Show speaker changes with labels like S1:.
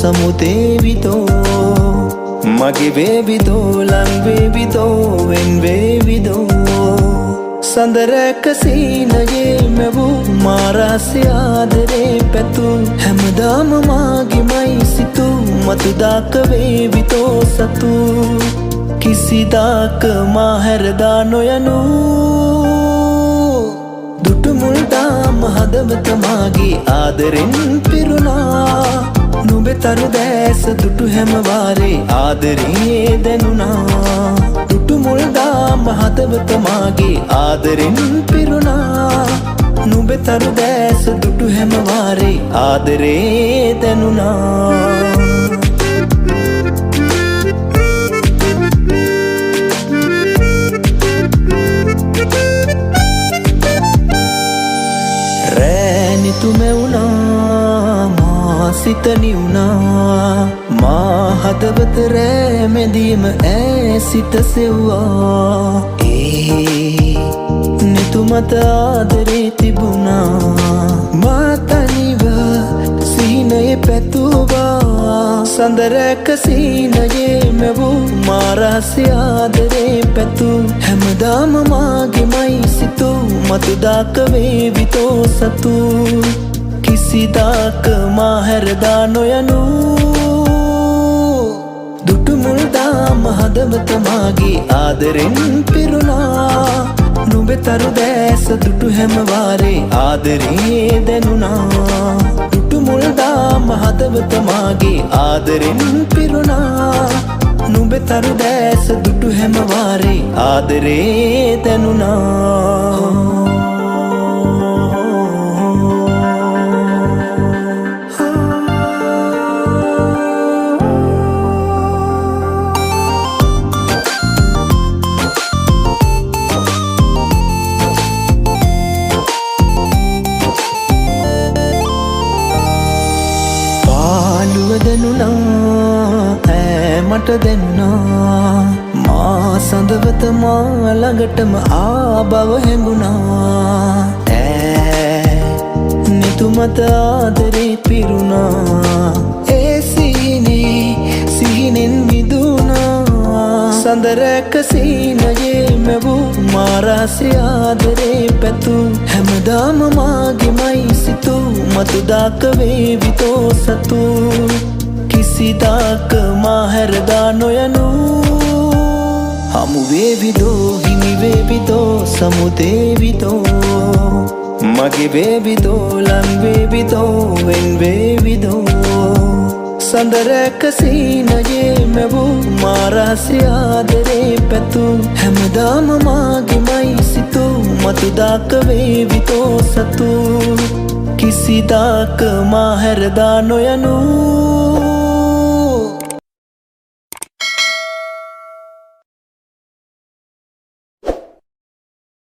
S1: සමුදේවිදෝ මගේ වේවිදෝ ලං වේවිදෝ වෙන් වේවිදෝ සඳරැක සීනයේ මැවූ මාරාසය ආදරේ පැතු හැමදාම මාගෙමයි සිතු මතුදාක වේවිතෝ සතු කිසිදාක මාහැරදා නොයනු දුටුමුල්දාම හදවත මාගේ ආදරෙන් පිරුණා නුඹේ තරු දැස දුටු හැමවාරේ ආදරේ දැනුණා දුටුමුල්දාම හදවත මාගේ ආදරෙන් පිරුණා නුඹේ තරු දැස දුටු හැමවාරේ ආදරේ දැනුණා තුමෙවුනා මා සිත නිවුනා මා හදවත රෑ මැදීම ඈ සිත සෙව්වා නිතුමත ආදරේ තිබුණා මා තනිව සීනයේ පැතුවා සඳරැක සීනයේ මැවූ මාරාසය ආදරේ පැතු හැමදාම මාගෙමයි සිතු මතුදාක වේවිතෝ සතු කිසිදාක මාහැරදා නොයනු දුටුමුල්දාම හදවත මාගේ ආදරෙන් පිරුණා නුඹේ තරු දැස දුටු හැමවාරේ ආදරේ දැනුණා දුටුමුල්දාම හදවත මාගේ ආදරෙන් පිරුණා නුඹේ තරු දැස දුටු හැමවාරේ ආදරේ දැනුණා මට දෙන්නා මා සඳවත මා ළඟටම ආබව හැඟුණා නිතුමත ආදරේ පිරුණා ඒ සීනේ සිහිනෙන් මිදුණා සඳරැක සීනයේ මැවූ මාරාසය ආදරේ පැතු හැමදාම මාගෙමයි සිතු මතුදාක වේවිතෝ සතු කිසිදාක මාහැරදා නොයනු හමු වේවිදෝ හිමි වේවිදෝ සමුදේවිදෝ මගේ වේවිදෝ ලං වේවිදෝ වෙන් වේවිදෝ සඳරැක සීනයේ මැවූ මාරාසය ආදරේ පැතු හැමදාම මාගෙමයි සිතු මතුදාක වේවිතෝ සතු කිසිදාක මාහැරදා නොයනු